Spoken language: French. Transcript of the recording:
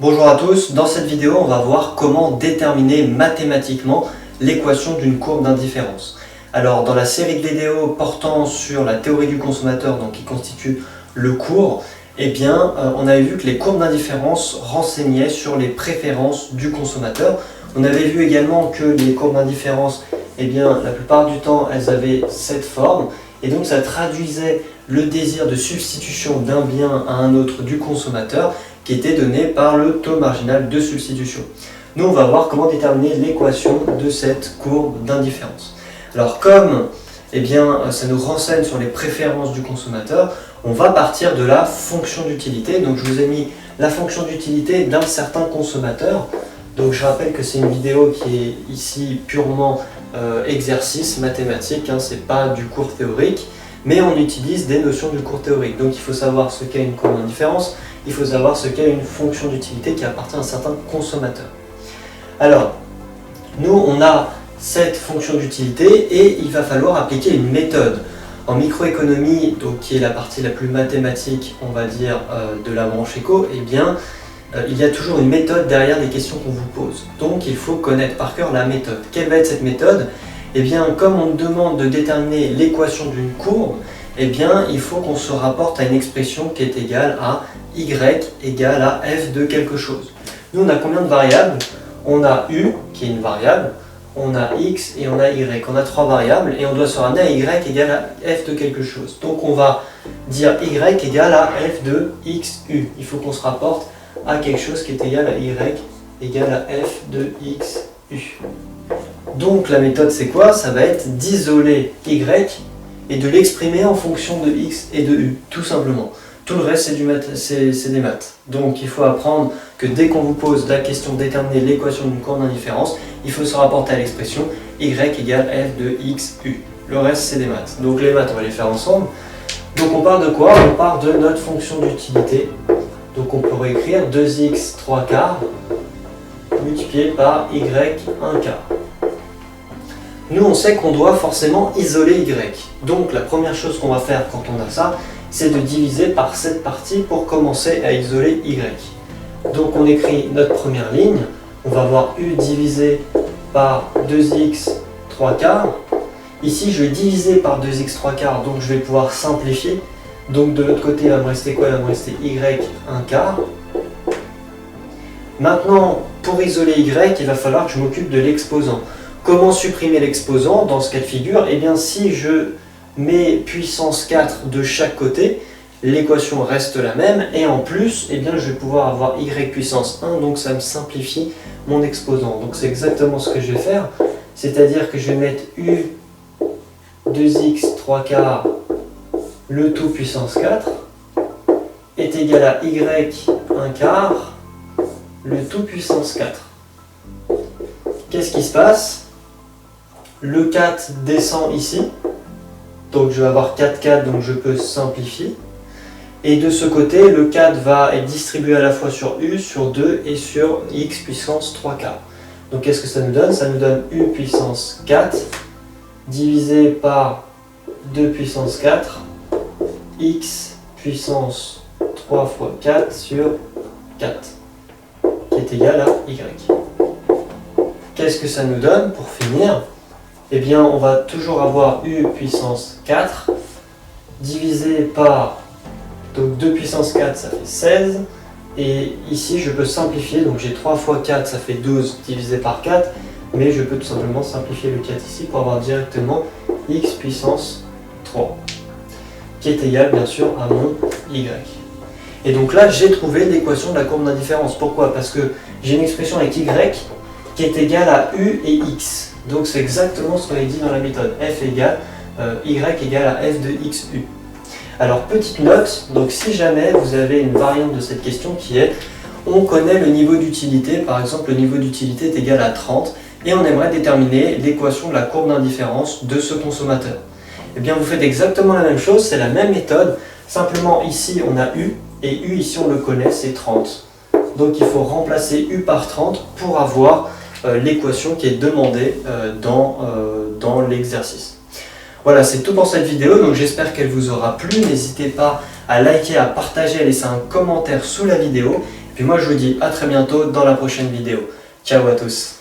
Bonjour à tous, dans cette vidéo on va voir comment déterminer mathématiquement l'équation d'une courbe d'indifférence. Alors dans la série de vidéos portant sur la théorie du consommateur, donc qui constitue le cours, on avait vu que les courbes d'indifférence renseignaient sur les préférences du consommateur. On avait vu également que les courbes d'indifférence, la plupart du temps elles avaient cette forme et donc ça traduisait le désir de substitution d'un bien à un autre du consommateur qui était donné par le taux marginal de substitution. Nous, on va voir comment déterminer l'équation de cette courbe d'indifférence. Alors, comme ça nous renseigne sur les préférences du consommateur, on va partir de la fonction d'utilité. Donc, je vous ai mis la fonction d'utilité d'un certain consommateur. Donc, je rappelle que c'est une vidéo qui est ici purement exercice mathématique, ce n'est pas du cours théorique, mais on utilise des notions du cours théorique. Donc, il faut savoir ce qu'est une courbe d'indifférence. Il faut savoir ce qu'est une fonction d'utilité qui appartient à un certain consommateur. Alors, nous, on a cette fonction d'utilité et il va falloir appliquer une méthode. En microéconomie, donc, qui est la partie la plus mathématique, on va dire, de la branche éco, il y a toujours une méthode derrière les questions qu'on vous pose. Donc, il faut connaître par cœur la méthode. Quelle va être cette méthode ? Comme on nous demande de déterminer l'équation d'une courbe, il faut qu'on se rapporte à une expression qui est égale à y égale à f de quelque chose. Nous, on a combien de variables ? On a u, qui est une variable, on a x et on a y. On a trois variables et on doit se ramener à y égale à f de quelque chose. Donc, on va dire y égale à f de xu. Il faut qu'on se rapporte à quelque chose qui est égal à y égale à f de xu. Donc, la méthode, c'est quoi ? Ça va être d'isoler y et de l'exprimer en fonction de x et de u, tout simplement. Tout le reste, c'est des maths. Donc, il faut apprendre que dès qu'on vous pose la question de déterminer l'équation d'une courbe d'indifférence, il faut se rapporter à l'expression y égale f de xu. Le reste, c'est des maths. Donc, les maths, on va les faire ensemble. Donc, on part de quoi ? On part de notre fonction d'utilité. Donc, on pourrait écrire 2x 3 quarts multiplié par y 1 quart. Nous, on sait qu'on doit forcément isoler y. Donc, la première chose qu'on va faire quand on a ça, c'est de diviser par cette partie pour commencer à isoler y. Donc, on écrit notre première ligne. On va avoir u divisé par 2x 3 quarts. Ici, je vais diviser par 2x 3 quarts, donc je vais pouvoir simplifier. Donc, de l'autre côté, il va me rester quoi ? Il va me rester y 1 quart. Maintenant, pour isoler y, il va falloir que je m'occupe de l'exposant. Comment supprimer l'exposant dans ce cas de figure ? Si je mets puissance 4 de chaque côté, l'équation reste la même et en plus, je vais pouvoir avoir y puissance 1, donc ça me simplifie mon exposant. Donc c'est exactement ce que je vais faire, c'est-à-dire que je vais mettre u 2x 3 quarts, le tout puissance 4, est égal à y 1 quart, le tout puissance 4. Qu'est-ce qui se passe ? Le 4 descend ici, donc je vais avoir 4 4, donc je peux simplifier. Et de ce côté, le 4 va être distribué à la fois sur u, sur 2 et sur x puissance 3 quarts. Donc qu'est-ce que ça nous donne ? Ça nous donne u puissance 4 divisé par 2 puissance 4, x puissance 3 fois 4 sur 4, qui est égal à y. Qu'est-ce que ça nous donne pour finir ? On va toujours avoir u puissance 4 divisé par, donc 2 puissance 4 ça fait 16, et ici je peux simplifier, donc j'ai 3 fois 4 ça fait 12 divisé par 4, mais je peux tout simplement simplifier le 4 ici pour avoir directement x puissance 3, qui est égal bien sûr à mon y. Et donc là j'ai trouvé l'équation de la courbe d'indifférence. Pourquoi ? Parce que j'ai une expression avec y qui est égale à u et x. Donc c'est exactement ce qu'on avait dit dans la méthode. F égale y égale à f de xu. Alors petite note, donc si jamais vous avez une variante de cette question qui est, on connaît le niveau d'utilité, par exemple le niveau d'utilité est égal à 30, et on aimerait déterminer l'équation de la courbe d'indifférence de ce consommateur. Vous faites exactement la même chose, c'est la même méthode, simplement ici on a u, et u ici on le connaît, c'est 30. Donc il faut remplacer u par 30 pour avoir l'équation qui est demandée dans l'exercice. Voilà, c'est tout pour cette vidéo, donc j'espère qu'elle vous aura plu. N'hésitez pas à liker, à partager, à laisser un commentaire sous la vidéo. Puis moi je vous dis à très bientôt dans la prochaine vidéo. Ciao à tous.